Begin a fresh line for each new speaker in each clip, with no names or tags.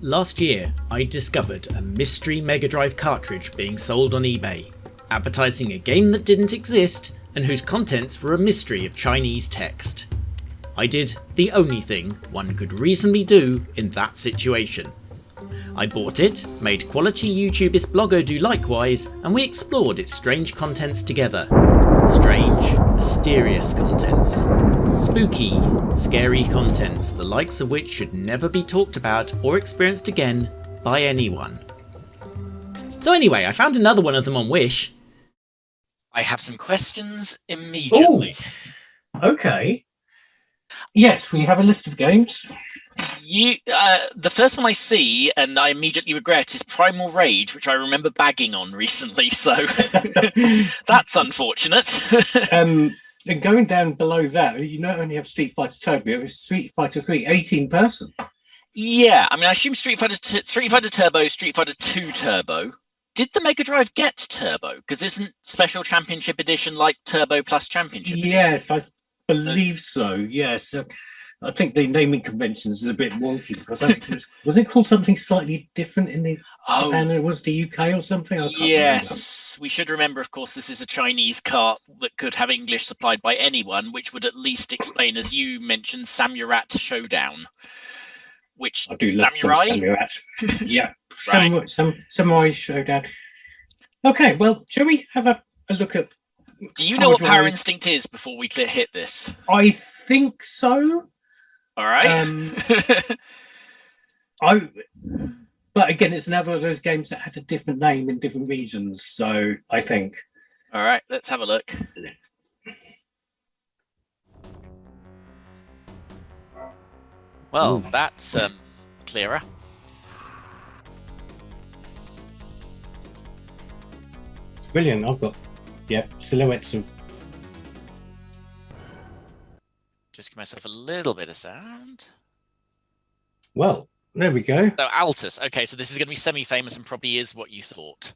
Last year, I discovered a mystery Mega Drive cartridge being sold on eBay, advertising a game that didn't exist and whose contents were a mystery of Chinese text. I did the only thing one could reasonably do in that situation. I bought it, made quality YouTubist Bloggo do likewise, and we explored its strange contents together. Strange, mysterious contents. Spooky, scary contents, the likes of which should never be talked about or experienced again by anyone. So anyway, I found another one of them on Wish.
I have some questions immediately.
Ooh, okay. Yes, we have a list of games.
The first one I see, and I immediately regret, is Primal Rage, which I remember bagging on recently, so that's unfortunate.
And going down below that, you not only have Street Fighter Turbo, it was Street Fighter 3, 18-person.
Yeah, I mean, I assume Street Fighter Turbo, Street Fighter 2 Turbo. Did the Mega Drive get Turbo? Because isn't Special Championship Edition like Turbo plus Championship Edition?
Yes, I believe so, yes. I think the naming conventions is a bit wonky because I think was it called something slightly different in the Japan? It was the UK or something. I can't remember.
We should remember, of course, this is a Chinese cart that could have English supplied by anyone, which would at least explain, as you mentioned, Samurai Showdown. Which
I do love Samurai. Yeah, right. Samurai Showdown. Okay, well, shall we have a look at?
Do you know what Power Instinct is before we hit this?
I think so.
All right.
But again, it's another of those games that had a different name in different regions. So I think.
All right, let's have a look. Well, that's clearer.
Brilliant. I've got silhouettes of.
Just give myself a little bit of sound.
Well, there we go.
So Altus. Okay, so this is going to be semi-famous and probably is what you thought.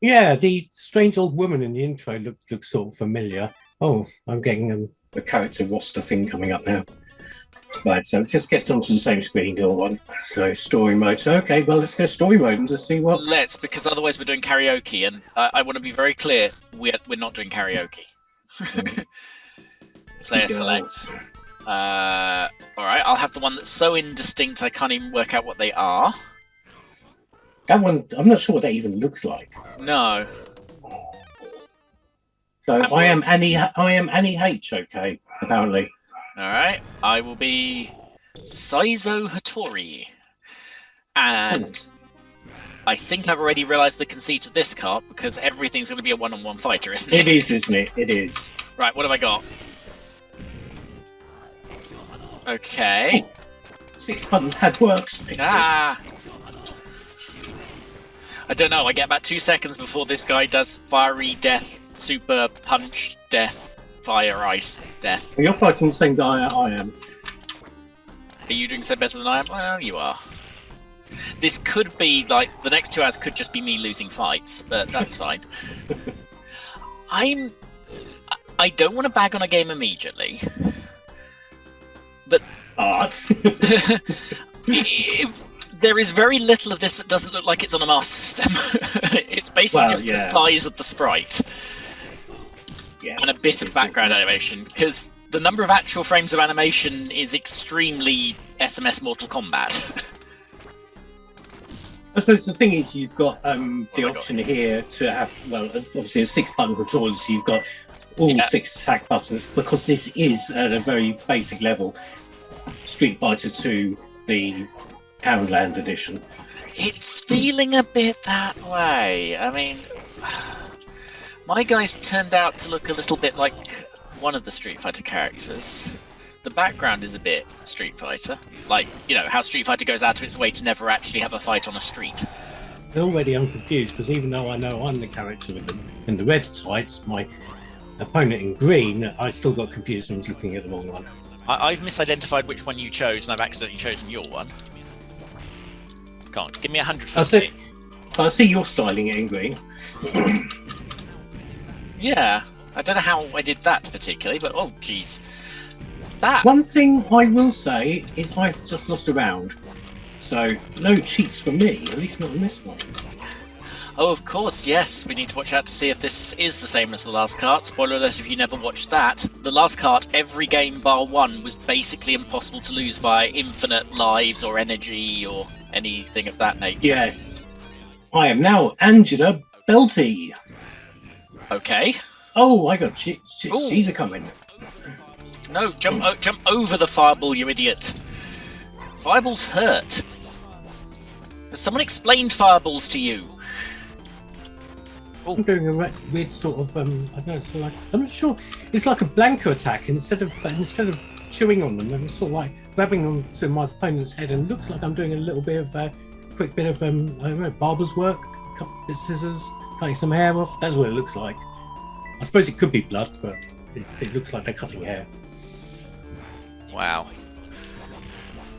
Yeah, the strange old woman in the intro looks sort of familiar. Oh, I'm getting the character roster thing coming up now. Right, so just get onto the same screen, go on. So story mode. So okay, well, let's go story mode and just see what.
Let's, because otherwise we're doing karaoke, and I want to be very clear: we're not doing karaoke. Player select. All right, I'll have the one that's so indistinct I can't even work out what they are.
That one, I'm not sure what that even looks like.
No.
So I am Annie H. Okay, apparently.
All right, I will be Saizo Hattori, and I think I've already realised the conceit of this cart because everything's going to be a one-on-one fighter, isn't it?
It is, isn't it? It is.
Right, what have I got? Okay.
6-button pad works.
I don't know. I get about 2 seconds before this guy does fiery death, super punch, death, fire, ice, death.
You're fighting the same guy I am.
Are you doing so better than I am? Well, you are. This could be like the next 2 hours could just be me losing fights, but that's fine. I don't want to bag on a game immediately, but there is very little of this that doesn't look like it's on a Master System. It's basically just the size of the sprite and a bit of background animation, because the number of actual frames of animation is extremely SMS Mortal Kombat.
I suppose the thing is you've got the option here to have, well, obviously a 6-button controller, so you've got all 6 attack buttons, because this is at a very basic level Street Fighter 2, the Poundland edition.
It's feeling a bit that way. I mean, my guys turned out to look a little bit like one of the Street Fighter characters. The background is a bit Street Fighter. Like, you know, how Street Fighter goes out of its way to never actually have a fight on a street.
Already I'm confused, because even though I know I'm the character in the red tights, my opponent in green, I still got confused and was looking at the wrong one.
I've misidentified which one you chose, and I've accidentally chosen your one. Come on, give me 100 for me.
I see you're styling it in green.
Yeah, I don't know how I did that particularly, but oh, jeez. That.
One thing I will say is I've just lost a round. So no cheats for me, at least not in this one.
Oh, of course, yes. We need to watch out to see if this is the same as the last cart. Spoiler alert if you never watched that. The last cart, every game bar one, was basically impossible to lose via infinite lives or energy or anything of that nature.
Yes. I am now Angela Belty.
Okay.
Oh, I got she's a coming.
No, jump over the fireball, you idiot. Fireballs hurt. Has someone explained fireballs to you?
I'm doing a weird sort of I don't know. So like I'm not sure. It's like a blanket attack instead of chewing on them. I'm sort of like grabbing onto my opponent's head, and looks like I'm doing a little bit of quick bit of I don't know, barber's work, a couple of scissors, cutting some hair off. That's what it looks like. I suppose it could be blood, but it looks like they're cutting hair.
Wow.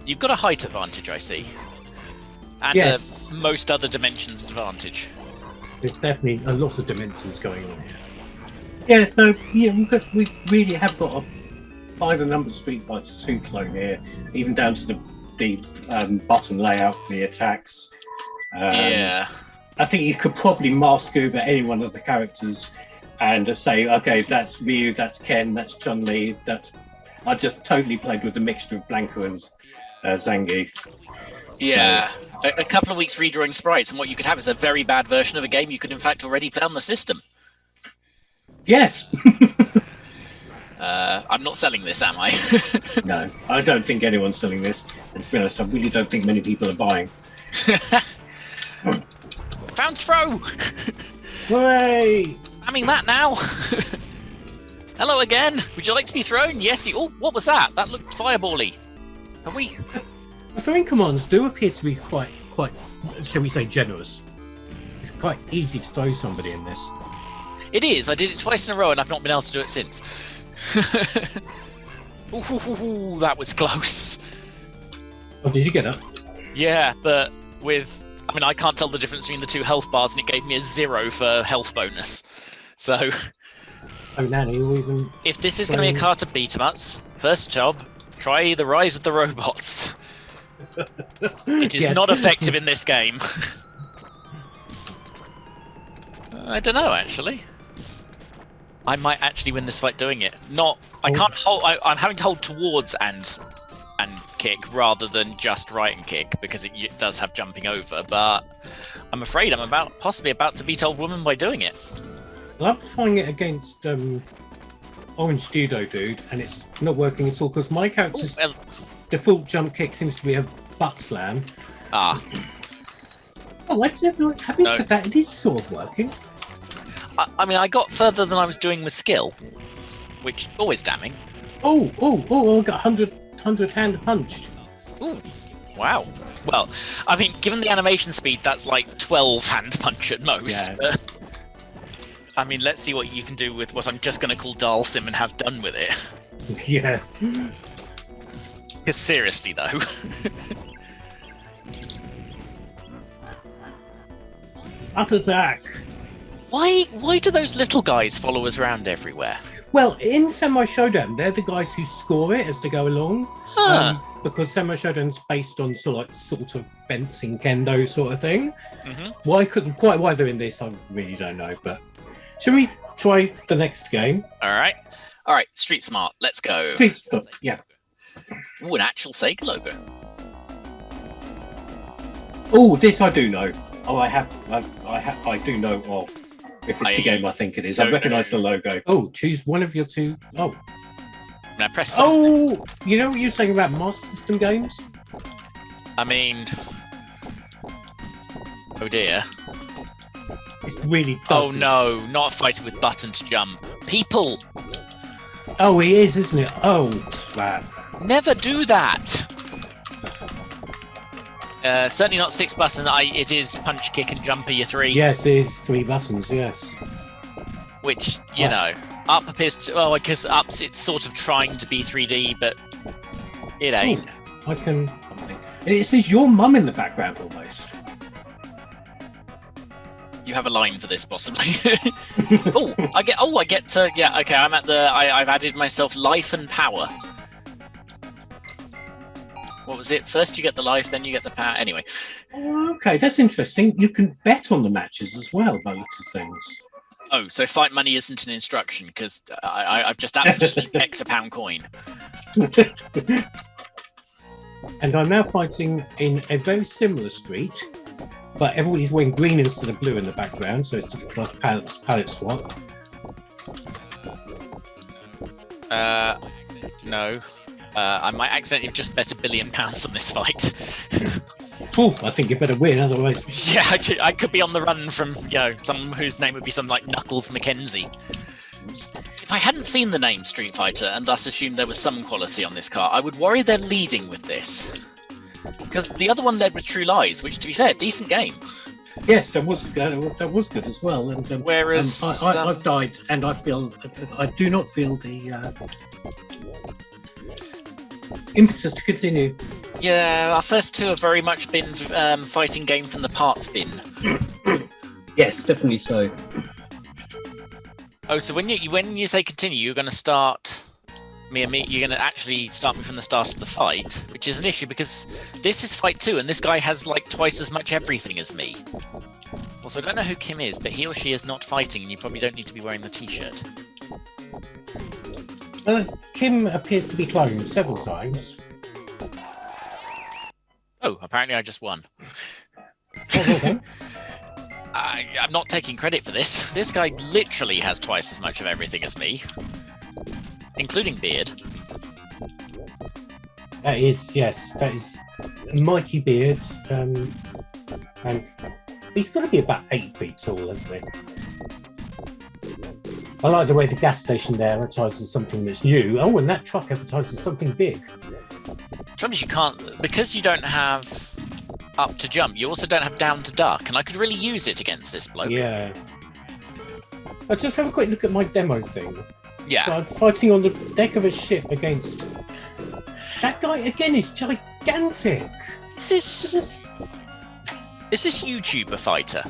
You've got a height advantage, I see, and
Yes.
most other dimensions advantage.
There's definitely a lot of dimensions going on here. Yeah, so yeah, we really have got a, by the number of Street Fighter 2 clone here, even down to the button layout for the attacks.
Yeah.
I think you could probably mask over any one of the characters and say, okay, that's Ryu, that's Ken, that's Chun-Li, that's... I just totally played with a mixture of Blanka and Zangief.
Yeah. A couple of weeks redrawing sprites, and what you could have is a very bad version of a game you could in fact already play on the system.
Yes!
I'm not selling this, am I?
No, I don't think anyone's selling this. And to be honest, I really don't think many people are buying.
Found throw!
Hooray!
Spamming that now! Hello again! Would you like to be thrown? Yes, you... Oh, what was that? That looked fireball-y. Have we...
The throwing commands do appear to be quite, shall we say, generous. It's quite easy to throw somebody in this.
It is. I did it twice in a row, and I've not been able to do it since. Ooh, that was close.
Oh, did you get up?
Yeah, but with... I mean, I can't tell the difference between the two health bars, and it gave me a 0 for health bonus. So...
Oh, Nanny, you even...
If this is going to be a cart of beat-em-ups, first job, try the Rise of the Robots. It is
Yes.
not effective in this game. I don't know, actually. I might actually win this fight doing it. I can't hold. I'm having to hold towards and kick rather than just right and kick because it does have jumping over. But I'm afraid I'm possibly about to beat Old Woman by doing it.
Well, I'm trying it against Orange Judo Dude, and it's not working at all because my character's default jump kick seems to be a butt slam.
Ah.
Oh, having said that, it is sort of working.
I mean, I got further than I was doing with skill, which always damning.
Oh, I got 100 hand punched.
Ooh, wow. Well, I mean, given the animation speed, that's like 12 hand punch at most.
Yeah.
But, I mean, let's see what you can do with what I'm just going to call Dalsim and have done with it.
Yeah.
Because seriously, though.
Up attack.
Why do those little guys follow us around everywhere?
Well, in Samurai Showdown, they're the guys who score it as they go along.
Huh.
Because Samurai Showdown's based on sort of fencing kendo sort of thing.
Mm-hmm.
Why they're in this, I really don't know. But shall we try the next game?
All right, Street Smart. Let's go.
Yeah.
Ooh, an actual Sega logo.
Oh, this I do know. Oh, I do know of. If it's the game I think it is, I recognise the logo. Oh, choose one of your two. Oh.
Now press.
Oh, you know what you're saying about Master System games?
I mean, oh dear.
It's really.
Oh no, not a fighter with button to jump. People.
Oh, he is, isn't it? Oh, crap.
Never do that. Certainly not 6 button. It is punch, kick, and jump are your 3.
Yes, it is 3 buttons. Yes.
Which you know, up appears to. Well, because up's it's sort of trying to be 3D, but it ain't.
Oh, I can. It says your mum in the background almost.
You have a line for this, possibly. I get to. Yeah, okay. I'm at the. I've added myself life and power. What was it? First you get the life, then you get the power. Anyway.
Oh, okay, that's interesting. You can bet on the matches as well, by the looks of things.
Oh, so fight money isn't an instruction, because I've just absolutely pecked a pound coin.
And I'm now fighting in a very similar street, but everybody's wearing green instead of blue in the background, so it's just like palette swap.
No. I might accidentally have just bet £1 billion on this fight.
Oh, I think you better win, otherwise.
Yeah, I could be on the run from, someone whose name would be something like Knuckles Mackenzie. If I hadn't seen the name Street Fighter and thus assumed there was some quality on this car, I would worry they're leading with this. Because the other one led with True Lies, which, to be fair, decent game.
Yes, that was good as well. And
whereas
I've died, and I do not feel the impetus to continue.
Yeah, our first two have very much been fighting game from the parts bin.
Yes, definitely so.
Oh, so when you say continue, you're going to start me. You're going to actually start me from the start of the fight, which is an issue because this is fight 2, and this guy has like twice as much everything as me. Also, I don't know who Kim is, but he or she is not fighting, and you probably don't need to be wearing the T-shirt.
Kim appears to be climbing several times.
Oh, apparently I just won. I'm not taking credit for this. This guy literally has twice as much of everything as me, including beard.
That is a mighty beard, and he's got to be about 8 feet tall, hasn't he? I like the way the gas station there advertises something that's new. Oh, and that truck advertises something big.
Trouble is you can't, because you don't have up to jump, you also don't have down to duck, and I could really use it against this bloke.
Yeah. I'll just have a quick look at my demo thing.
Yeah.
So I'm fighting on the deck of a ship against... That guy, again, is gigantic.
Is this YouTuber fighter?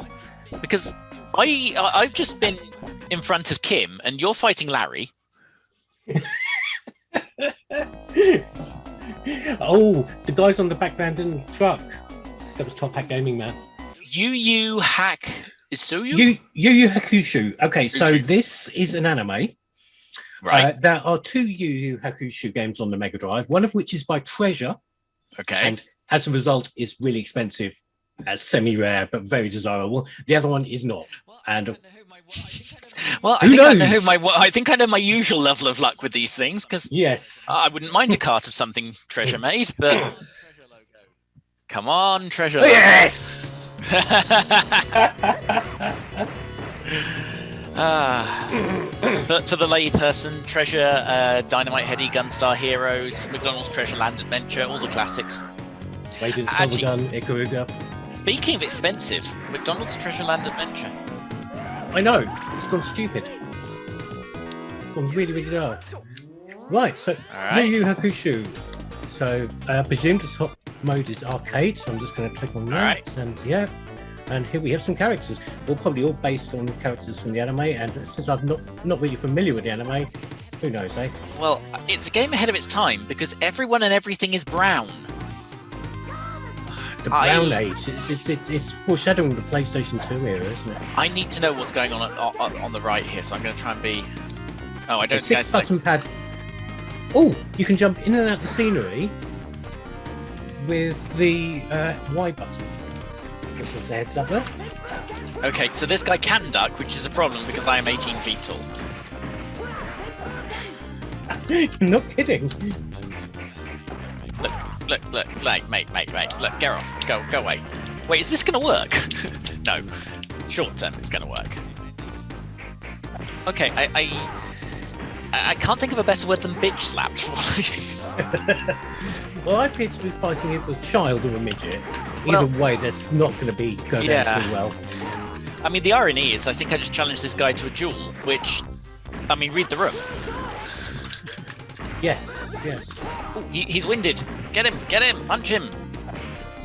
Because I've just been in front of Kim, and you're fighting Larry.
Oh, the guys on the background in the truck. That was Top Hat Gaming, man.
Yu Yu Hakusho?
Yu Hakusho. Okay, so this is an anime.
Right.
There are 2 Yu Yu Hakusho games on the Mega Drive, one of which is by Treasure.
Okay.
And as a result, is really expensive, as semi-rare, but very desirable. The other one is not. And
well, I think I know my usual level of luck with these things, because
yes,
I wouldn't mind a cart of something Treasure made, but come on, Treasure.
Yes.
For the layperson, Treasure, Dynamite Heady, Gunstar Heroes, McDonald's Treasure Land Adventure, all the classics.
Raiden, Silvergun, Ikaruga.
Speaking of expensive, McDonald's Treasure Land Adventure.
I know, it's gone stupid. It's gone really, really daft. Right, so Yu Yu Hakusho. So I presume the top mode is arcade, so I'm just going to click on that.
Right.
And yeah, and here we have some characters. Well, probably all based on characters from the anime, and since I'm not really familiar with the anime, who knows, eh?
Well, it's a game ahead of its time because everyone and everything is brown.
The brown age. It's foreshadowing the PlayStation 2 era, isn't it?
I need to know what's going on the right here, so I'm going to try and be. Oh, I don't.
The 6-button pad. Oh, you can jump in and out the scenery with the Y button. This is the heads up there.
Okay, so this guy can duck, which is a problem because I am 18 feet tall.
Not kidding.
Look, mate, look, get off, go away. Wait, is this gonna work? No, short term, it's gonna work. Okay, I can't think of a better word than bitch slapped.
Well, I appear to be fighting either a child or a midget. Either way, that's not going to be going down too well.
I mean, the irony is, I think I just challenged this guy to a duel, which, I mean, read the room.
Yes.
Ooh, he's winded. Get him, punch him.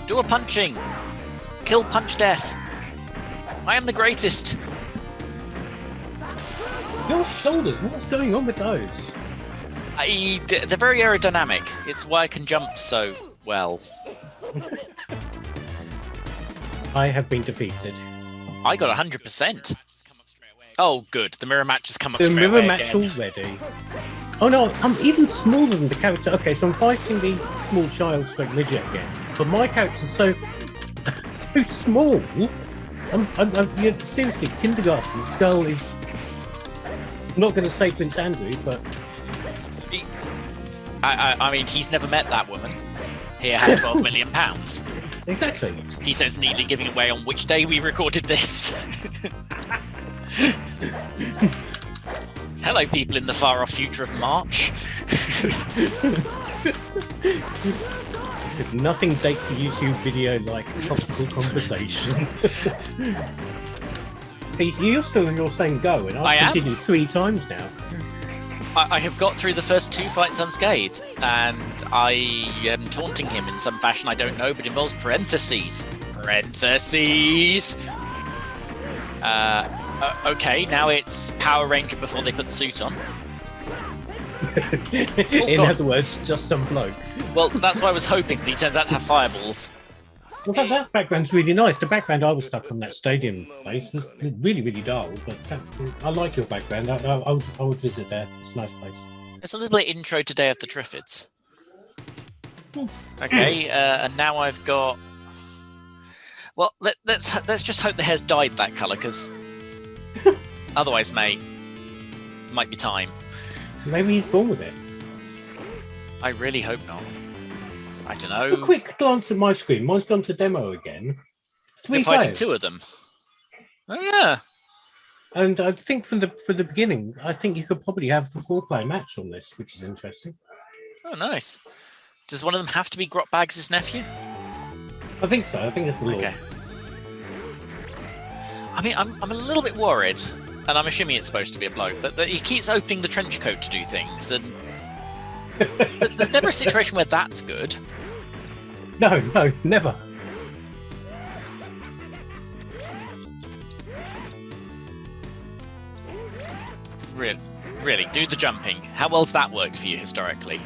Do a punching. Kill punch death. I am the greatest.
Your shoulders, what's going on with those?
They're very aerodynamic. It's why I can jump so Well,
I have been defeated.
I got 100%. Oh, good. The mirror match has come up
The
straight
mirror
away
match
again.
already. Oh no, I'm even smaller than the character. Okay, so I'm fighting the small child stroke midget again, but my character's so small. Yeah, seriously, kindergarten. This girl is. I'm not going to say Prince Andrew, but
I mean, he's never met that woman. Here had £12 million.
exactly.
He says neatly giving away on which day we recorded this. Hello, people in the far-off future of March.
Nothing dates a YouTube video like topical conversation. You're still in your same go, and I've continued 3 times now.
I have got through the first 2 fights unscathed, and I am taunting him in some fashion I don't know, but involves parentheses. Parentheses! Okay, now it's Power Ranger before they put the suit on.
In other words, just some bloke.
Well, that's what I was hoping, but he turns out to have fireballs.
Well, that background's really nice. The background I was stuck on that stadium place was really, really dull, but I like your background. I would visit there. It's a nice place.
It's a little bit intro to Day of the Triffids. Okay, and now I've got... Well, let's just hope the hair's dyed that colour, because otherwise, mate, might be time.
Maybe he's born with it.
I really hope not. I don't know.
A quick glance at my screen. Mine's gone to demo again. 3
You're fighting
players.
2 of them. Oh yeah.
And I think for the beginning, I think you could probably have a 4-player match on this, which is interesting.
Oh, nice. Does one of them have to be Grotbags' nephew?
I think so. I think that's the law.
Okay. I mean, I'm a little bit worried, and I'm assuming it's supposed to be a bloke, but he keeps opening the trench coat to do things, and there's never a situation where that's good.
No, never.
Really, do the jumping. How well's that worked for you historically?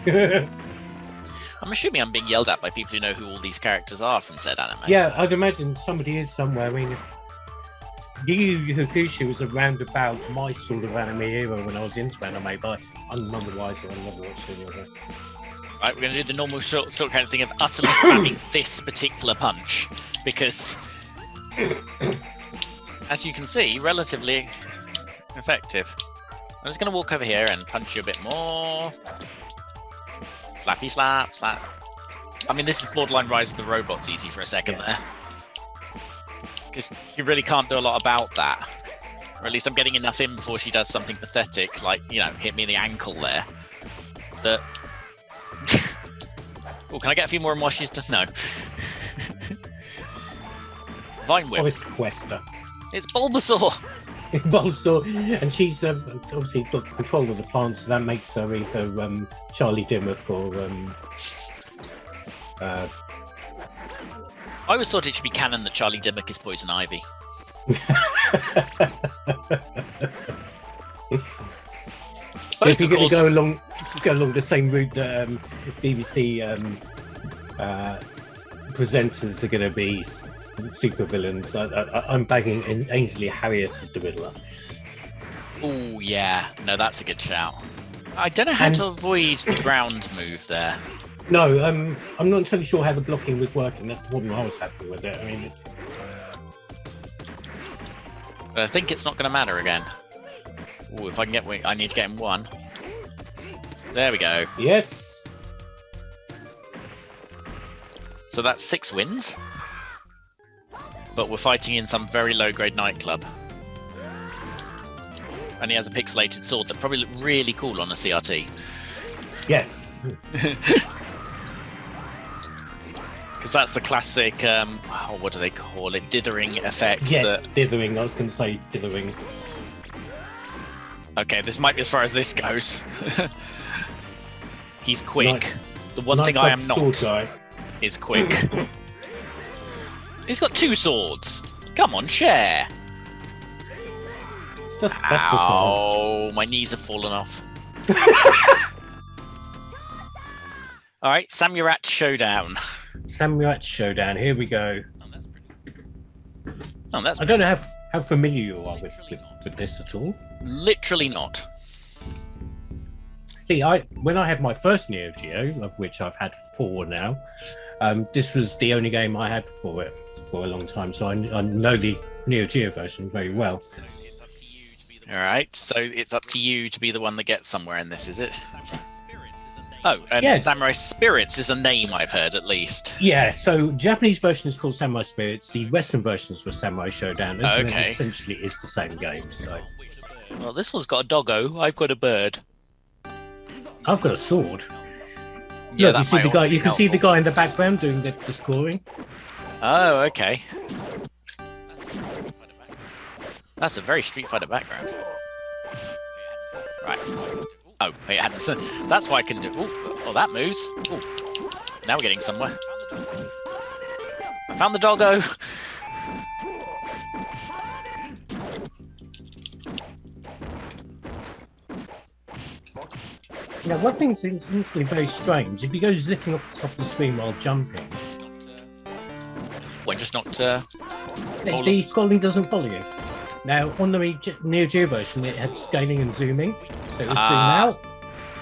I'm assuming I'm being yelled at by people who know who all these characters are from said anime.
Yeah, I'd imagine somebody is somewhere. I mean, Yu Yu Hakusho was around about my sort of anime era when I was into anime, but I'm none the wiser. I never watched any of it.
Right, we're going to do the normal sort kind of thing of utterly spamming this particular punch, because, as you can see, relatively effective. I'm just going to walk over here and punch you a bit more. Slappy slap, slap. I mean, this is borderline Rise of the Robots easy for a second there. Because you really can't do a lot about that. Or at least I'm getting enough in before she does something pathetic, like, you know, hit me in the ankle there. That... Oh, can I get a few more in while she's done? No. Vine Whip.
Oh, it's Questa.
It's Bulbasaur!
Bulbasaur, and she's obviously got control of the plants, so that makes her either Charlie Dimmock or...
I always thought it should be canon that Charlie Dimmock is Poison Ivy.
So if you're going to go along the same route that BBC presenters are going to be supervillains, I'm bagging Ainsley Harriott as the Riddler.
Oh yeah, no, that's a good shout. I don't know how to avoid the ground move there.
No, I'm not entirely sure how the blocking was working. That's the problem I was having with it. I mean,
But I think it's not going to matter again. Ooh, if I can get... I need to get him 1. There we go.
yes.
So that's 6 wins. But we're fighting in some very low-grade nightclub. And he has a pixelated sword that probably looked really cool on a CRT.
Yes.
Because that's the classic, what do they call it? Dithering effect.
Yes, dithering. I was going to say dithering.
Okay, this might be as far as this goes. He's quick. The one thing I am not is quick. He's got 2 swords. Come on, share.
That's just
Ow, my knees have fallen off. All right, Samurai Showdown.
Samurai Showdown. Here we go.
Oh, that's
I don't know how familiar you are with this at all.
literally not.
See, when I had my first Neo Geo, of which I've had 4 now, this was the only game I had for it for a long time, so I know the Neo Geo version very well.
All right, so it's up to you to be the one that gets somewhere in this, is it? Oh, and
Yeah.
Samurai Spirits is a name I've heard at least.
Yeah, so Japanese version is called Samurai Spirits. The Western versions were Samurai Showdown. And
Okay.
it essentially is the same game. So
Well, this one's got a doggo. I've got a bird.
I've got a sword.
Yeah,
Look,
that
you see
might
the
also
guy.
be
You can see the
helpful.
guy in the background doing the scoring.
Oh, okay. That's a very Street Fighter background. Right. Oh, wait, it hadn't. That's why I can do. Ooh, oh, that moves. Ooh. Now we're getting somewhere. I found the doggo.
Now, one thing's instantly very strange. If you go zipping off the top of the screen while jumping,
Well, just knocked.
the scrolling doesn't follow you. Now, on the Neo Geo version, it had scaling and zooming, so it would zoom out.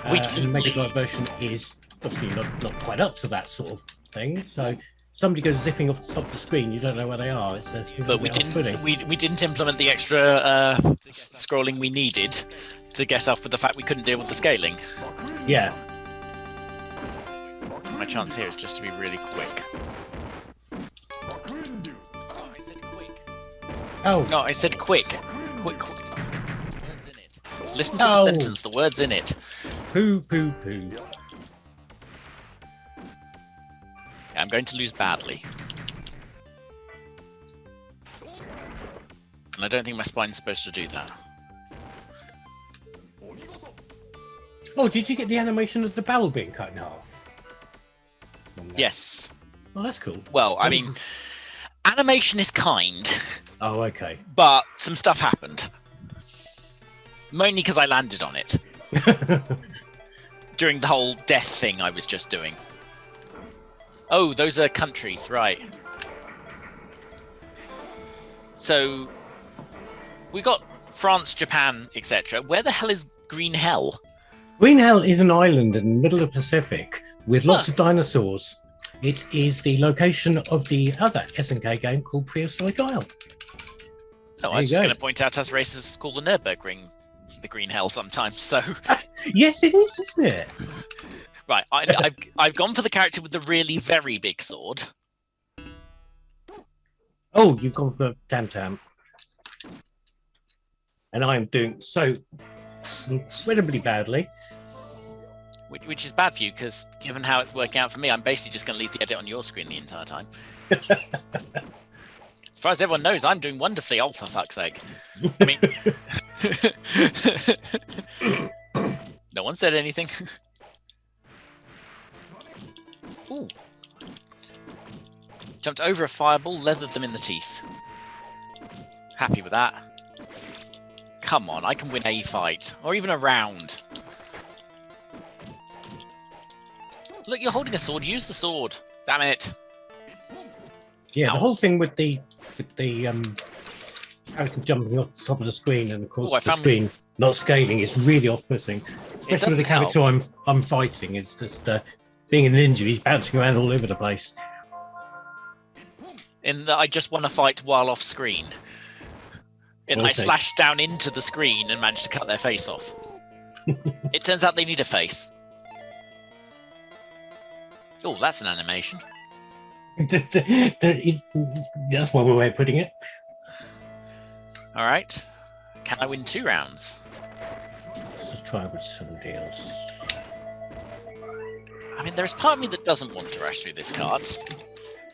And the Mega Drive version is obviously not quite up to that sort of thing. So somebody goes zipping off the top of the screen, you don't know where they are. It's
But we didn't implement the extra scrolling we needed to get off with the fact we couldn't deal with the scaling.
Yeah.
My chance here is just to be really quick.
Oh.
No, I said quick. Quick. Words in it. Listen to the sentence, the words in it.
Poo, poo, poo.
I'm going to lose badly. And I don't think my spine's supposed to do that.
Oh, did you get the animation of the barrel being cut in half?
Yes.
Oh, that's cool.
Well, I mean, animation is kind,
Oh, okay.
but some stuff happened. Mainly because I landed on it during the whole death thing I was just doing. Oh, those are countries, right. So, we got France, Japan, etc. Where the hell is Green Hell?
Green Hell is an island in the middle of the Pacific with lots of dinosaurs. It is the location of the other SNK game called Prehistoric Isle.
Oh, I was just going to point out as races call the Nürburgring the Green Hell sometimes, so...
Yes, it is, isn't it?
Right, I've gone for the character with the really very big sword.
Oh, you've gone for Tam Tam. And I am doing so incredibly badly.
Which is bad for you, because given how it's working out for me, I'm basically just going to leave the edit on your screen the entire time. As far as everyone knows, I'm doing wonderfully. Oh, for fuck's sake. I mean... No one said anything. Ooh. Jumped over a fireball, leathered them in the teeth. Happy with that. Come on, I can win a fight. Or even a round. Look, you're holding a sword. Use the sword. Damn it.
Yeah,
Ow.
the whole thing with the character jumping off the top of the screen and of course
I
the
found
screen not scaling is really off-putting, especially with the
doesn't
character I'm fighting. It's just being a ninja, he's bouncing around all over the place.
In that I just won a fight while off screen. And I
Okay.
slashed down into the screen and managed to cut their face off. It turns out they need a face. Oh, that's an animation.
That's one way of putting it.
All right. Can I win 2 rounds?
Let's try with somebody else.
I mean, there's part of me that doesn't want to rush through this card.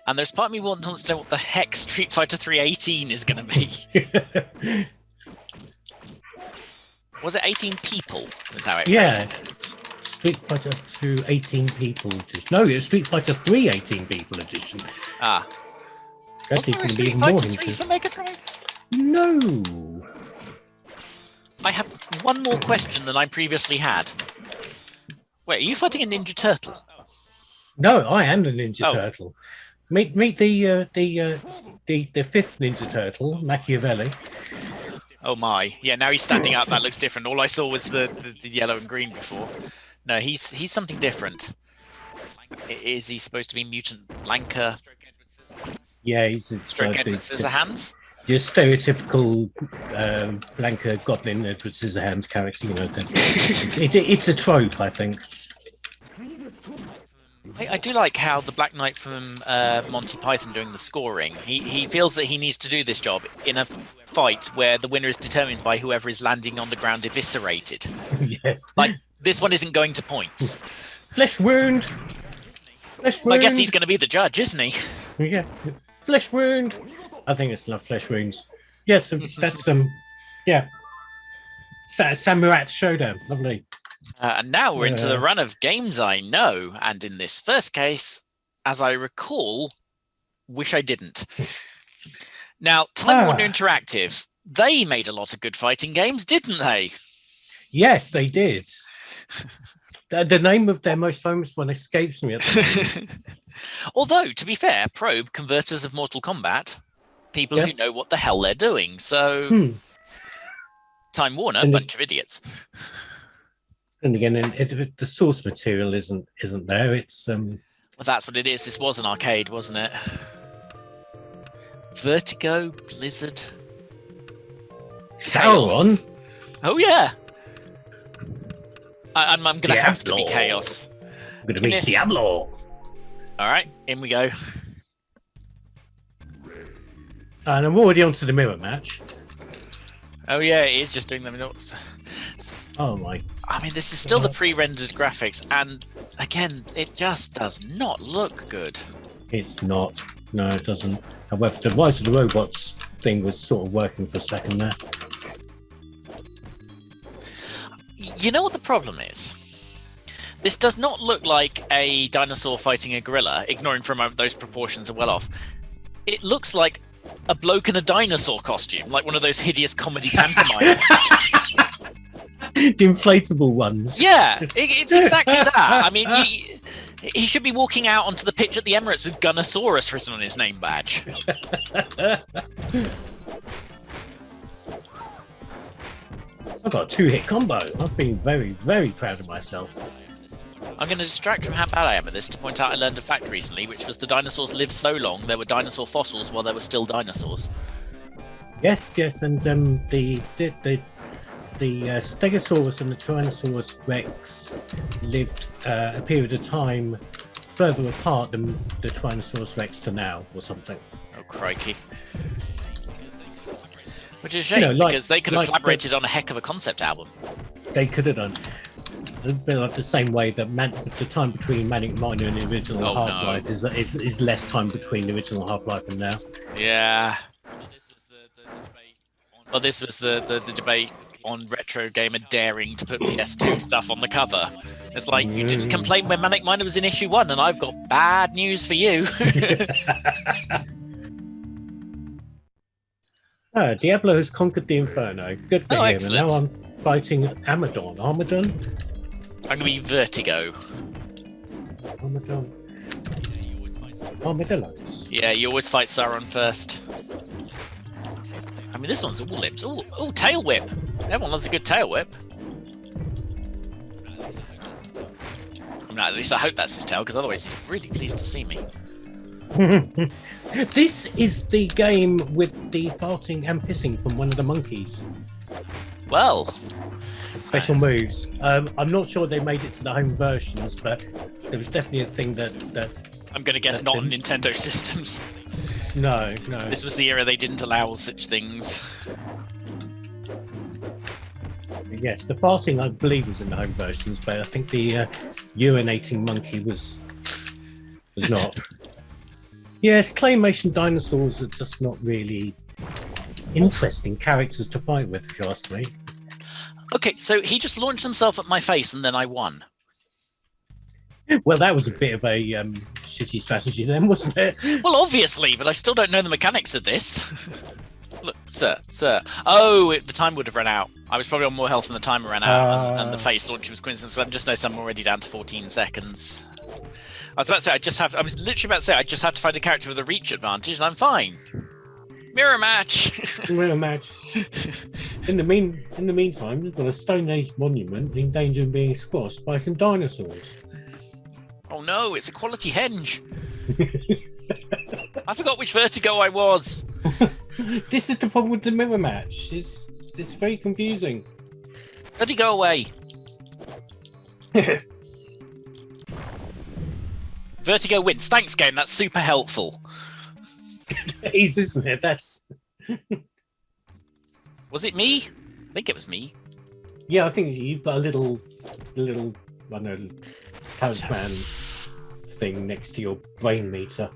And there's part of me that wants to know what the heck Street Fighter 318 is going to be. Was it 18 people? Was how it
Yeah. Street Fighter 2 18 people edition. No, it's Street Fighter 3 18 people edition.
Ah.
That's
Was there a
even
Street
even more
Fighter 3
interesting.
for Mega Drive?
No.
I have one more question than I previously had. Wait, are you fighting a Ninja Turtle?
No, I am the Ninja
Oh.
Turtle. Meet the fifth Ninja Turtle, Machiavelli.
Oh my! Yeah, now he's standing up. That looks different. All I saw was the yellow and green before. No, he's something different. Is he supposed to be mutant Blanca?
Yeah, he's
Stroke Edward Scissorhands.
Your stereotypical Blanca Goblin Edward Scissorhands character. You know, it's a trope, I think.
I do like how the Black Knight from Monty Python doing the scoring. He feels that he needs to do this job in a fight where the winner is determined by whoever is landing on the ground eviscerated.
Yes.
Like, this one isn't going to points.
Flesh wound. Flesh wound.
I guess he's going to be the judge, isn't he?
Yeah. Flesh wound. I think it's enough flesh wounds. Yes, that's yeah. Samurai Showdown. Lovely.
And now we're into the run of games I know, and in this first case, as I recall, wish I didn't. Now, Time Warner Interactive, they made a lot of good fighting games, didn't they?
Yes, they did. The name of their most famous one escapes me at the moment.
Although, to be fair, Probe, converters of Mortal Kombat, people who know what the hell they're doing. So, Time Warner, bunch of idiots.
And again, the source material isn't there. It's
Well, that's what it is. This was an arcade, wasn't it? Vertigo, Blizzard,
Sauron.
Chaos. Oh yeah. I'm going to have to be Chaos.
I'm going to be Diablo.
All right, in we go.
And I'm already onto the mirror match.
Oh yeah, it is just doing them.
Oh my!
I mean, this is still the pre-rendered graphics, and again, it just does not look good.
It's not. No, it doesn't. However, the Rise of the Robots thing was sort of working for a second there.
You know what the problem is? This does not look like a dinosaur fighting a gorilla, ignoring for a moment those proportions are well off. It looks like a bloke in a dinosaur costume, like one of those hideous comedy pantomime.
The inflatable ones.
Yeah, it's exactly that. I mean, he should be walking out onto the pitch at the Emirates with Gunnosaurus written on his name badge.
I've got a 2-hit combo. I'm feeling very, very proud of myself.
I'm going to distract from how bad I am at this to point out I learned a fact recently, which was the dinosaurs lived so long there were dinosaur fossils while there were still dinosaurs.
Yes, and the Stegosaurus and the Tyrannosaurus Rex lived a period of time further apart than the Tyrannosaurus Rex to now, or something.
Oh crikey! Which is a shame, because they could have collaborated on a heck of a concept album.
They could have done. A bit like the same way that the time between Manic Miner and the original Half-Life is less time between the original Half-Life and now.
Yeah. Well, this was the debate on Retro Gamer daring to put PS2 stuff on the cover. It's like, you didn't complain when Manic Miner was in issue 1, and I've got bad news for you.
Diablo has conquered the Inferno. Good for him.
Excellent.
And now I'm fighting Amadon. Armadon?
I'm going to be Vertigo.
Armadon. Armadillos.
Yeah, you always fight Sauron first. I mean, this one's all lips. Oh, tail whip. Everyone loves a good tail whip. I mean, at least I hope that's his tail, because otherwise he's really pleased to see me.
This is the game with the farting and pissing from one of the monkeys.
Well,
special moves. I'm not sure they made it to the home versions, but there was definitely a thing that
I'm going to guess not on Nintendo systems.
No.
This was the era they didn't allow such things.
Yes, the farting I believe was in the home versions, but I think the urinating monkey was not. Yes, claymation dinosaurs are just not really interesting characters to fight with, if you ask me.
Okay, so he just launched himself at my face and then I won.
Well, that was a bit of a shitty strategy then, wasn't it?
Well, obviously, but I still don't know the mechanics of this. Look, sir. Oh, the time would have run out. I was probably on more health than the timer ran out, and the face launch was coincidence. I just noticed I'm already down to 14 seconds. was about to say I was literally about to say I just have to find a character with a reach advantage, and I'm fine. Mirror match.
Mirror match. In the meantime, we've got a Stone Age monument in danger of being squashed by some dinosaurs.
Oh no, it's a quality henge. I forgot which Vertigo I was.
This is the problem with the mirror match. It's very confusing.
Vertigo away. Vertigo wins. Thanks, game. That's super helpful.
Days, isn't it? That's.
Was it me? I think it was me.
Yeah, I think you've got a little, I don't know, talisman thing next to your brain meter.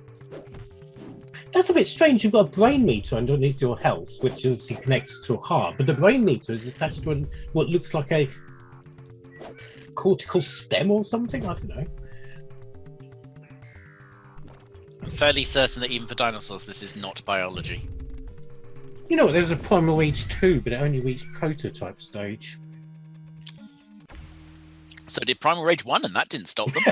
That's a bit strange. You've got a brain meter underneath your health, which obviously connects to a heart, but the brain meter is attached to what looks like a cortical stem or something. I don't know.
I'm fairly certain that even for dinosaurs, this is not biology.
You know what? There's a Primal Age 2, but it only reached prototype stage.
So did Primal Rage 1, and that didn't stop them.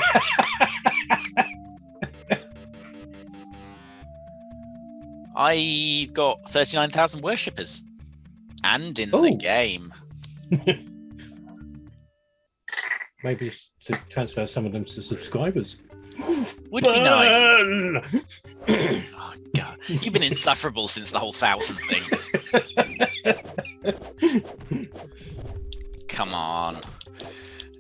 I got 39,000 worshippers. And in the game.
Maybe to transfer some of them to subscribers.
Would be nice. Oh, God. You've been insufferable since the whole 1,000 thing. Come on.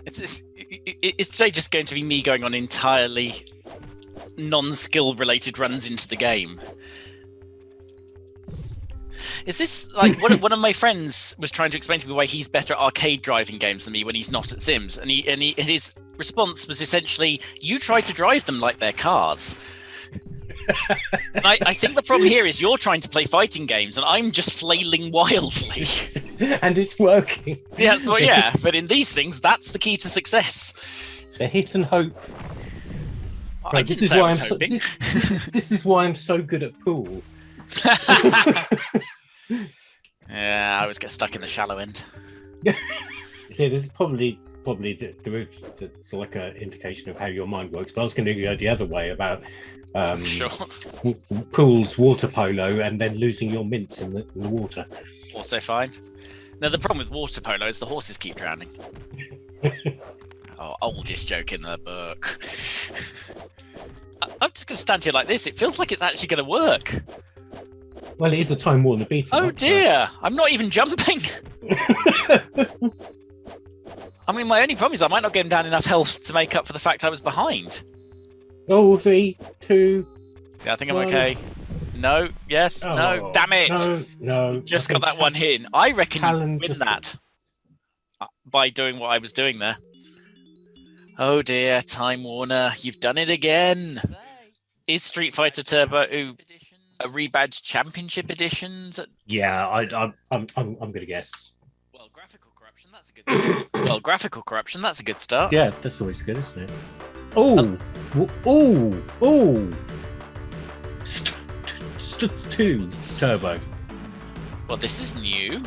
It's today just going to be me going on entirely non-skill related runs into the game. Is this like one of my friends was trying to explain to me why he's better at arcade driving games than me when he's not at Sims, and his response was essentially, "You try to drive them like they're cars." And I think the problem here is you're trying to play fighting games, and I'm just flailing wildly.
And it's working.
Yeah, but in these things, that's the key to success.
The hit and hope.
I didn't say I was hoping.
This is why I'm so good at pool.
Yeah, I always get stuck in the shallow end.
Yeah, this is probably it's like an indication of how your mind works. But I was going to go the other way about
Sure.
pools, water polo, and then losing your mints in the water.
Also fine. Now the problem with water polo is the horses keep drowning. Oldest joke in the book. I'm just going to stand here like this. It feels like it's actually going to work.
Well, it is a Time Warner beat.
Oh dear! I'm not even jumping. I mean, my only problem is I might not get him down enough health to make up for the fact I was behind.
Oh, 3, 2.
Yeah, I think I'm okay. No, yes, no, damn it!
No.
Just got that one hit. I reckon you can win that by doing what I was doing there. Oh dear, Time Warner, you've done it again. Is Street Fighter Turbo a rebadged Championship edition?
Yeah, I'm gonna guess.
Well, graphical corruption. That's a good start.
Yeah, that's always good, isn't it? Oh. 2 Turbo.
Well, this is new.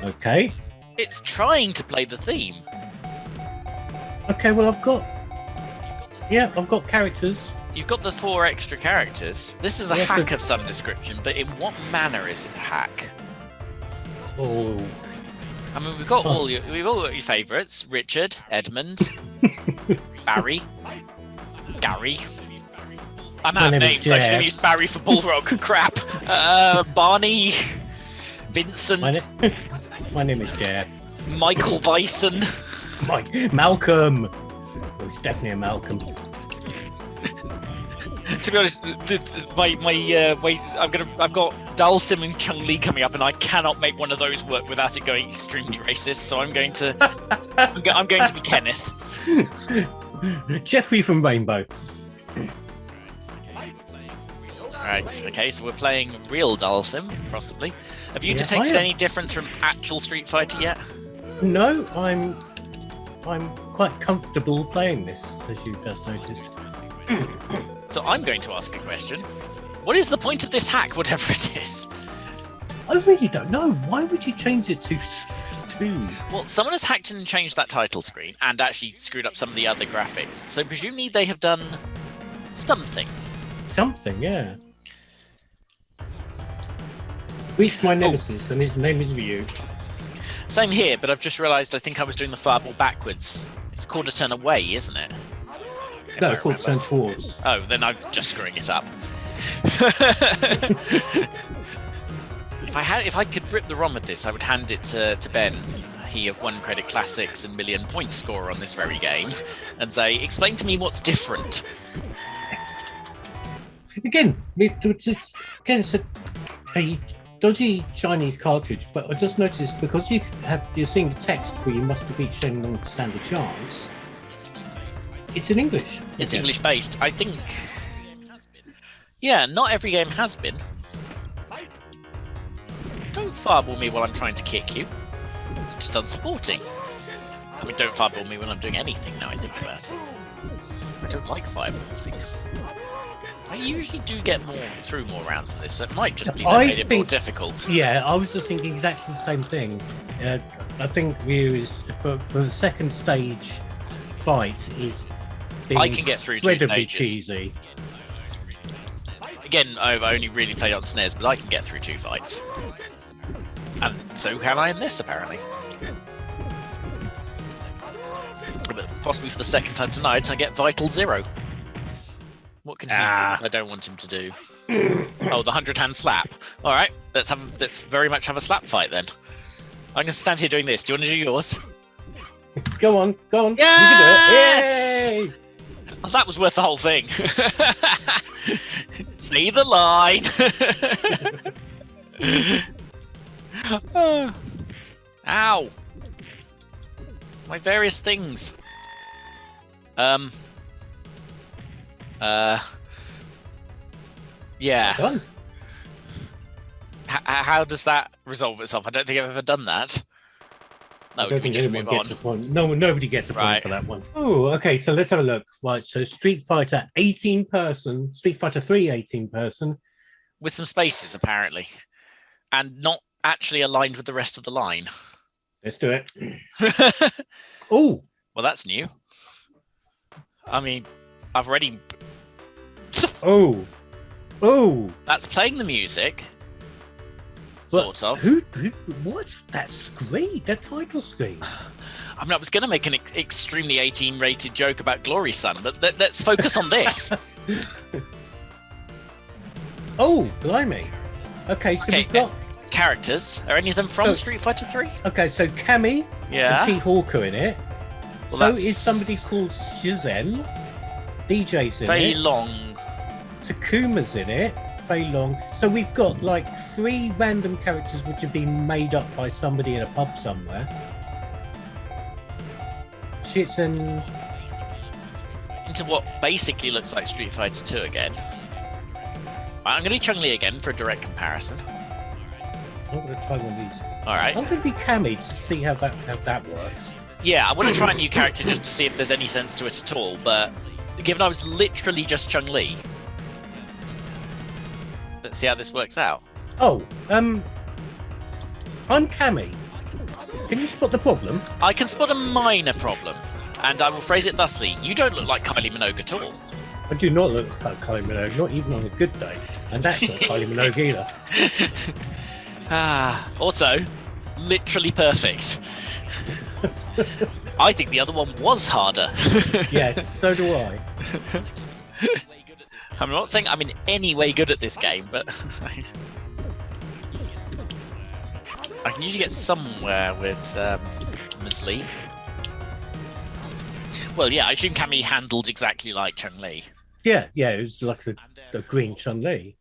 Okay.
It's trying to play the theme.
Okay, well, I've got characters.
You've got the 4 extra characters. This is a hack of some description, but in what manner is it a hack?
Oh.
I mean, we've all got your favourites: Richard, Edmund, Barry, Gary. I'm out of names. I should have used Barry for Bullrock. Crap. Barney, Vincent.
My name is Jeff.
Michael Bison.
Malcolm. Oh, it's definitely a Malcolm.
To be honest, I've got Dalsim and Chung Li coming up, and I cannot make one of those work without it going extremely racist. So I'm going to be Kenneth.
Jeffrey from Rainbow.
Right. Okay. So we're playing real Dalsim, possibly. Have you detected any difference from actual Street Fighter yet?
No, I'm quite comfortable playing this, as you've just noticed.
So I'm going to ask a question. What is the point of this hack, whatever it is?
I really don't know. Why would you change it to too.
Well, someone has hacked in and changed that title screen and actually screwed up some of the other graphics. So presumably they have done something.
Something, yeah. Reached my nemesis, and his name is Ryu.
Same here, but I've just realised I think I was doing the fireball backwards. It's called a turn away, isn't it?
No, called turn towards.
Oh, then I'm just screwing it up. If I could rip the ROM with this, I would hand it to Ben. He of One Credit Classics and million point scorer on this very game, and say, explain to me what's different.
Again, it's a dodgy Chinese cartridge, but I just noticed because you're seeing the text for "you must defeat Shenlong to stand a chance." It's in English.
It's English based, I think. Yeah, not every game has been. Don't fireball me while I'm trying to kick you. It's just unsporting. I mean, don't fireball me when I'm doing anything now I think about it. I don't like fireballs. I usually do get through more rounds than this, so it might just be that made it more difficult.
Yeah, I was just thinking exactly the same thing. I think Ryu is, for the second stage fight, is being
I can get through
incredibly cheesy.
Again, I've only really played on SNES, but I can get through 2 fights. And so can I in this, apparently. But possibly for the second time tonight, I get Vital Zero. What can he do I don't want him to do? Oh, the 100-hand slap. All right, let's very much have a slap fight then. I'm going to stand here doing this. Do you want to do yours?
Go on.
Yes!
You can do it. Yay!
Oh, that was worth the whole thing. See the line. Ow! My various things. Yeah.
Done.
How does that resolve itself? I don't think I've ever done that. No,
I don't think anyone gets a point. No, nobody gets a point for that one. Oh, okay. So let's have a look. Right. So Street Fighter 18-person, Street Fighter 3 18-person,
with some spaces apparently, and not actually aligned with the rest of the line.
Let's do it. Oh,
well, that's new. I mean, I've already.
Oh.
That's playing the music.
But
sort of.
What? That screen? That title screen?
I mean, I was going to make an extremely 18-rated joke about Glory Sun, but let's focus on this.
Oh, blimey. Okay, so we've got
characters. Are any of them from Street Fighter 3?
Okay, so Cammy and T-Hawker in it.
Well,
so is somebody called Shizen. DJ's in
Fei
it.
Long.
Takuma's in it. Fei Long. So we've got like 3 random characters which have been made up by somebody in a pub somewhere. Shizen.
Into what basically looks like Street Fighter 2 again. I'm going to be Chun-Li again for a direct comparison.
I'm going to try one of these.
All right.
I'm going to be Cammy to see how that works.
Yeah, I want to try a new character just to see if there's any sense to it at all, but given I was literally just Chun-Li, let's see how this works out.
Oh, I'm Cammy. Can you spot the problem?
I can spot a minor problem, and I will phrase it thusly. You don't look like Kylie Minogue at all.
I do not look like Kylie Minogue, not even on a good day. And that's not Kylie Minogue either.
Also, literally perfect. I think the other one was harder.
Yes, so do I.
I'm not saying I'm in any way good at this game, but I can usually get somewhere with Ms. Lee. Well, yeah, I assume Cammy handled exactly like Chun-Li.
Yeah, it was like the green Chun-Li.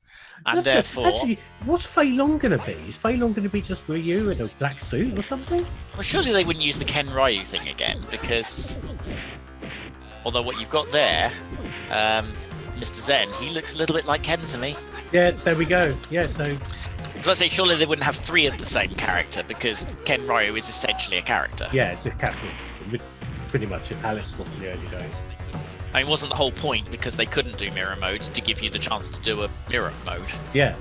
And therefore...
Actually, what's Fei Long going to be? Is Fei Long going to be just Ryu in a black suit or something?
Well, surely they wouldn't use the Ken Ryu thing again, because... Although what you've got there, Mr. Zen, he looks a little bit like Ken to me.
Yeah, there we go. Yeah, so...
Let's say surely they wouldn't have 3 of the same character, because Ken Ryu is essentially a character.
Yeah, it's a character. Pretty much Alex from the early days.
I mean, wasn't the whole point because they couldn't do mirror mode to give you the chance to do a mirror mode?
Yeah.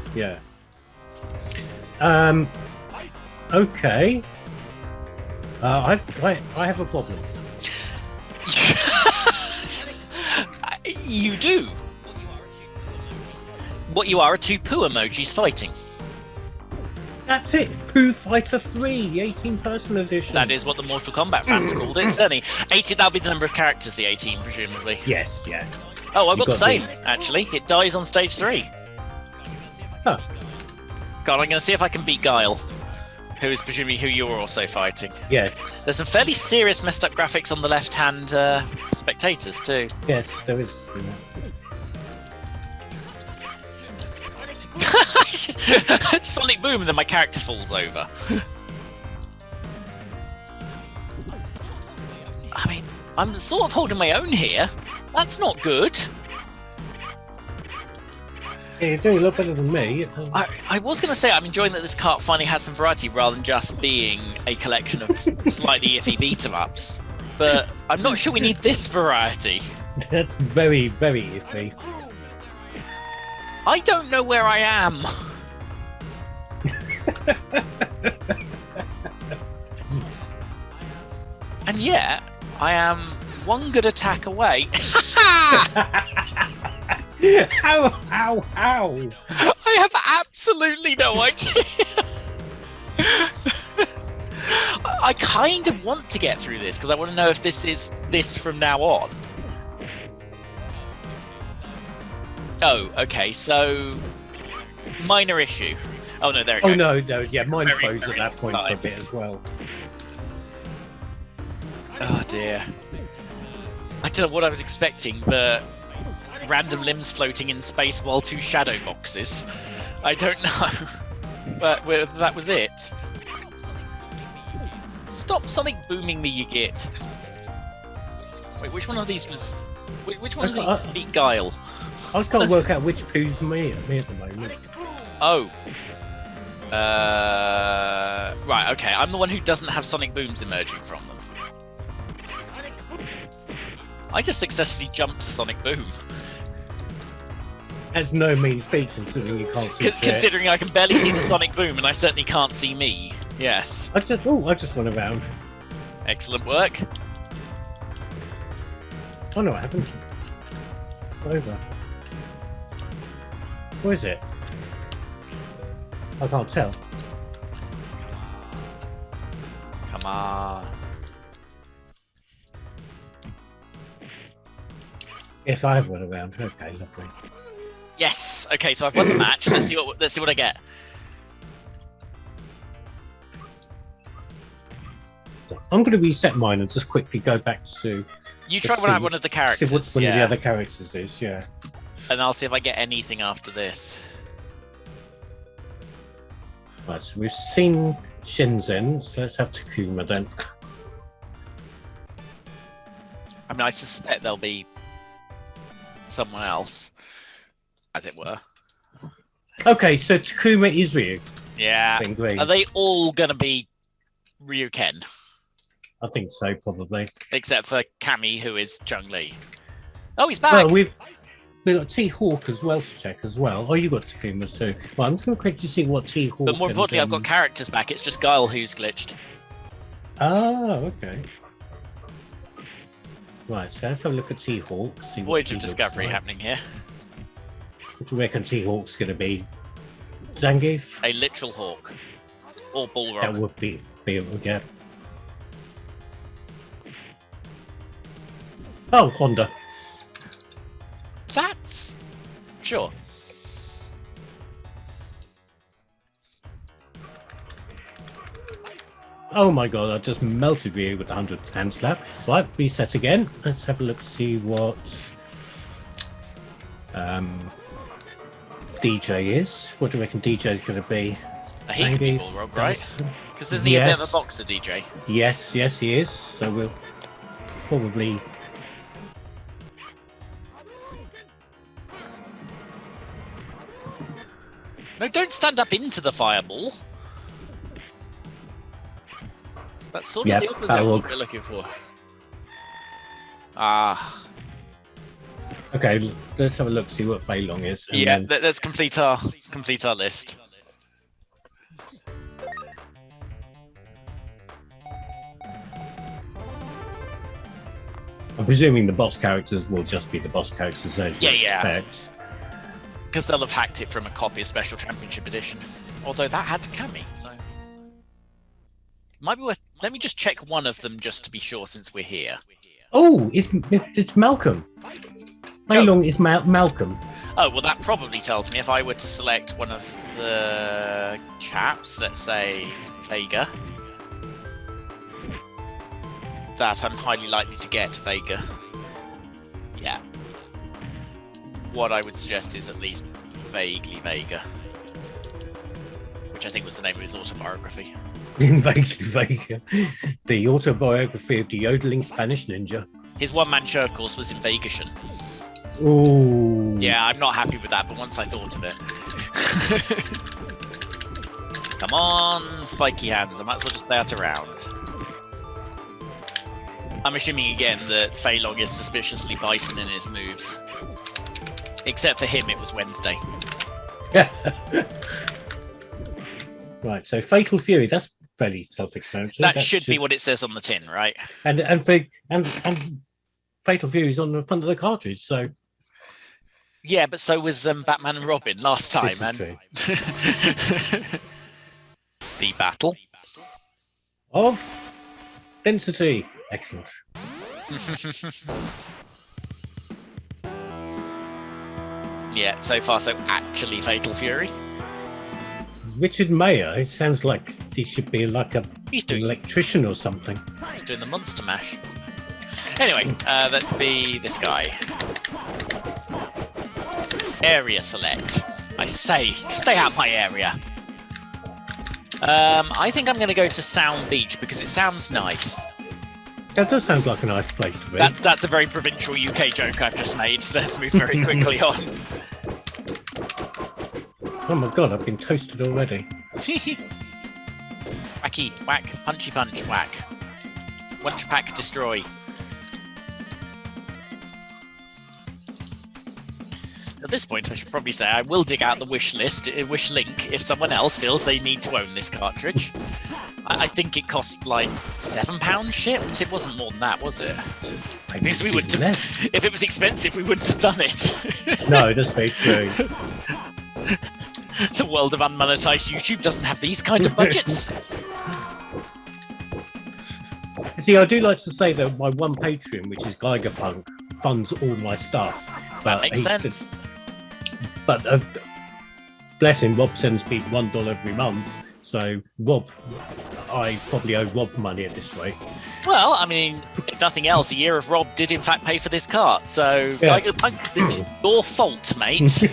Okay. I have a problem.
You do. What you are 2 poo emojis fighting.
That's it. Pooh Fighter 3, the 18-person edition.
That is what the Mortal Kombat fans called it, certainly. 18, that'll be the number of characters, the 18, presumably.
Yes, yeah.
Oh, I've
You
got the
got
same,
the-
actually. It dies on stage 3.
Huh.
God, I'm going to see if I can beat Guile, who is presumably who you're also fighting.
Yes.
There's some fairly serious messed up graphics on the left-hand spectators, too.
Yes, there is.
Sonic boom, and then my character falls over. I mean, I'm sort of holding my own here. That's not good.
Yeah, you're doing a lot better than me.
I was going to say I'm enjoying that this cart finally has some variety rather than just being a collection of slightly iffy beat-em-ups. But I'm not sure we need this variety.
That's very, very iffy.
I don't know where I am. And yet, I am one good attack away.
How?
I have absolutely no idea. I kind of want to get through this because I want to know if this is this from now on. Oh, okay, so minor issue. Oh no, there it goes.
Oh no, yeah, mine
Very,
froze at
very
that point for a
time.
bit as well.
Oh dear. I don't know what I was expecting, but random limbs floating in space while 2 shadow boxes. I don't know. But whether that was it. Stop Sonic booming me, you git. Wait, which one of these was... Which one of these is Beat Guile?
I can't work out which poo's me at the moment.
Oh. Right, okay. I'm the one who doesn't have Sonic booms emerging from them. I just successfully jumped to Sonic Boom.
That's no mean feat considering you can't see shit.
Considering I can barely see the Sonic Boom and I certainly can't see me. Yes.
I just went around.
Excellent work.
Oh no, I haven't. Over. Where is it? I can't tell.
Come on.
Yes, I have went around. Okay, lovely.
Yes. Okay, so I've won the match. Let's see what I get.
I'm going to reset mine and just quickly go back to
You try one out one of the characters.
see what one of the
yeah.
other characters is. Yeah.
And I'll see if I get anything after this.
Right, so we've seen Shenzhen, so let's have Takuma then.
I mean, I suspect there'll be someone else, as it were.
Okay, so Takuma is Ryu.
Yeah.
In green.
Are they all going to be Ryuken?
I think so, probably.
Except for Cammy, who is Chun-Li. Oh, he's back!
Well, we've got T-Hawk as well to check as well. Oh, you got Takuma too. Well, I'm just going to quickly see what T-Hawk.
But more importantly, I've got characters back. It's just Guile who's glitched.
Oh, okay. Right, so let's have a look at T-Hawk. See what
Voyage of
he looks
discovery
like.
happening here.
What do you reckon T-Hawk's going to be? Zangief?
A literal hawk. Or Bullrock.
That would be yeah. Oh, Honda.
That's... Sure.
Oh my god, I just melted Ryu with the 100 hand slap. Right, reset again. Let's have a look, see what DJ is. What do you reckon DJ is going to be?
He could be
Zangief,
Bullrock, right?
Dyson?
Because isn't he a bit of
Yes.
a boxer, DJ?
Yes, he is. So we'll probably...
No, don't stand up into the fireball. That's sort of
Yep,
the opposite
that'll
of what
work.
we're looking for. Ah,
Okay, let's have a look, see what Fei Long is. And
yeah.
then-
Let's complete our list.
I'm presuming the boss characters will just be the boss characters as you expect.
Because they'll have hacked it from a copy of Special Championship Edition. Although that had Kami, so... Might be worth... Let me just check one of them just to be sure since we're here.
Oh, it's Malcolm. How long is Malcolm?
Oh, well that probably tells me if I were to select one of the chaps, let's say Vega, that I'm highly likely to get Vega. Yeah. What I would suggest is at least vaguely Vega, which I think was the name of his autobiography.
Vaguely Vega. The autobiography of the yodeling Spanish ninja.
His one-man show, of course, was Invasion.
Ooh.
Yeah, I'm not happy with that, but once I thought of it... Come on, spiky hands. I might as well just stay out around. I'm assuming again that Fei Long is suspiciously bison in his moves. Except for him, it was Wednesday.
Right, so Fatal Fury, that's fairly self-explanatory.
That should be what it says on the tin, right?
And Fatal Fury is on the front of the cartridge, so...
Yeah, but so was Batman and Robin last time.
True.
The battle
of density. Excellent.
Yeah, so far so actually Fatal Fury.
Richard Mayer, it sounds like he should be like an electrician or something.
He's doing the monster mash. Anyway, let's be this guy. Area select. I say, stay out my area. I think I'm going to go to Sound Beach because it sounds nice.
That does sound like a nice place to be.
That's a very provincial UK joke I've just made. So let's move very quickly on.
Oh my god, I've been toasted already.
Wacky, whack, punchy punch, whack. Lunch pack, destroy. At this point, I should probably say I will dig out the wish link if someone else feels they need to own this cartridge. I think it cost like £7 shipped. It wasn't more than that, was it? Because we wouldn't have, if it was expensive, we wouldn't have done it.
No, that's very true.
The world of unmonetized YouTube doesn't have these kind of budgets.
See, I do like to say that my one Patreon, which is Geigerpunk, funds all my stuff.
That makes sense.
But bless him, Rob sends me $1 every month. So Rob, I probably owe Rob money at this rate.
Well, I mean, if nothing else, a year of Rob did in fact pay for this cart. So,
yeah.
This is your fault, mate. I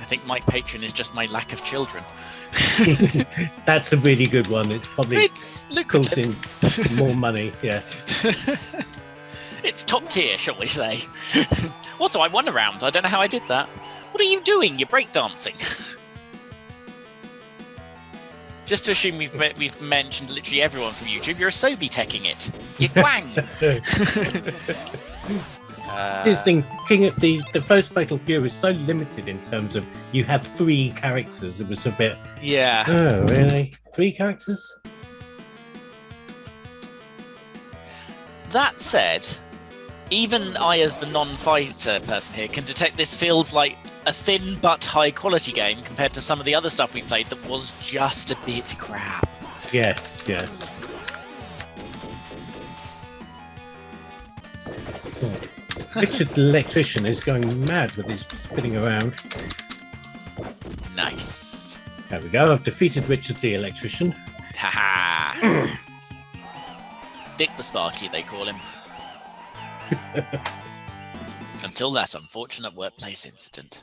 think my patron is just my lack of children.
That's a really good one. It's probably
lucrative.
Costing more money, yes.
It's top tier, shall we say. Also, I won a round. I don't know how I did that. What are you doing? You're breakdancing. Just to assume we've mentioned literally everyone from YouTube, you're a Sobi teching it. You're Quang.
This thing, the first Fatal Fury is so limited in terms of you have 3 characters. It was a bit.
Yeah.
Oh, really? 3 characters?
That said, even I, as the non-fighter person here, can detect this feels like a thin but high-quality game compared to some of the other stuff we played that was just a bit crap.
Yes, yes. Oh. Richard the Electrician is going mad with his spinning around.
Nice.
There we go. I've defeated Richard the Electrician.
Haha. Dick the Sparky, they call him. Until that unfortunate workplace incident.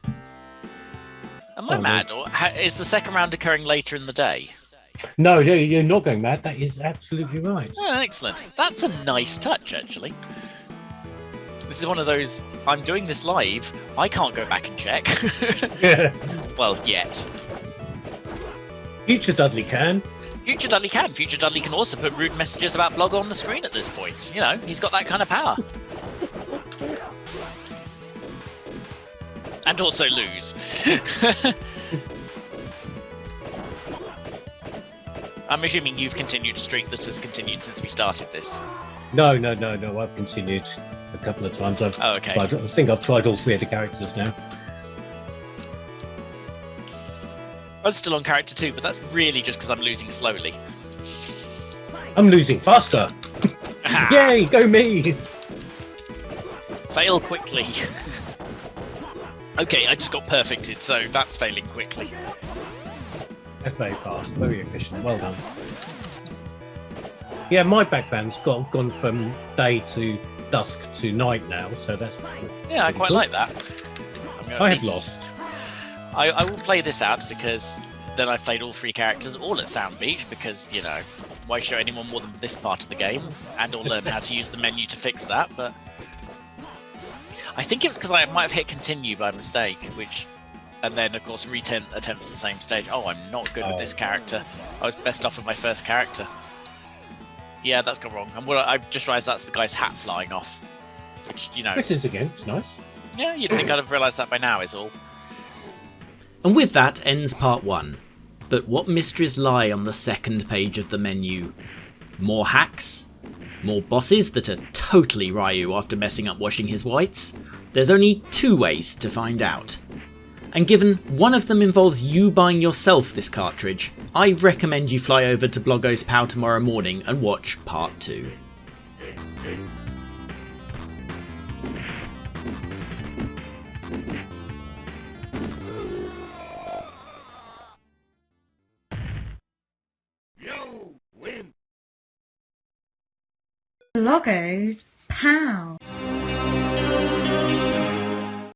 Am I mad, or is the second round occurring later in the day?
No, you're not going mad. That is absolutely right.
Oh, excellent. That's a nice touch, actually. This is one of those, I'm doing this live, I can't go back and check.
Yeah.
Well, yet.
Future Dudley can.
Future Dudley can. Future Dudley can also put rude messages about Bloggo on the screen at this point. You know, he's got that kind of power. And also lose. I'm assuming you've continued a streak that has continued since we started this.
No. I've continued a couple of times. I think I've tried all 3 of the characters now.
I'm still on character 2, but that's really just because I'm losing slowly.
I'm losing faster. Yay, go me!
Fail quickly. Okay, I just got perfected, so that's failing quickly.
That's very fast, very efficient. Well done. Yeah, my background's gone from day to dusk to night now, so that's
yeah, I quite
cool.
like that.
I have lost.
I will play this out because then I've played all 3 characters all at Sound Beach because, you know, why show anyone more than this part of the game and or learn how to use the menu to fix that, but I think it was because I might have hit continue by mistake, and then of course attempt the same stage. Oh, I'm not good with this character. I was best off with my first character. Yeah, that's gone wrong. And I just realised that's the guy's hat flying off, which, you know.
This is again, it's nice.
Yeah, you'd think I'd have realised that by now is all.
And with that ends part 1. But what mysteries lie on the second page of the menu? More hacks? More bosses that are totally Ryu after messing up washing his whites? There's only 2 ways to find out. And given one of them involves you buying yourself this cartridge, I recommend you fly over to Bloggo's Pow tomorrow morning and watch part 2.
Bloggo's Pow.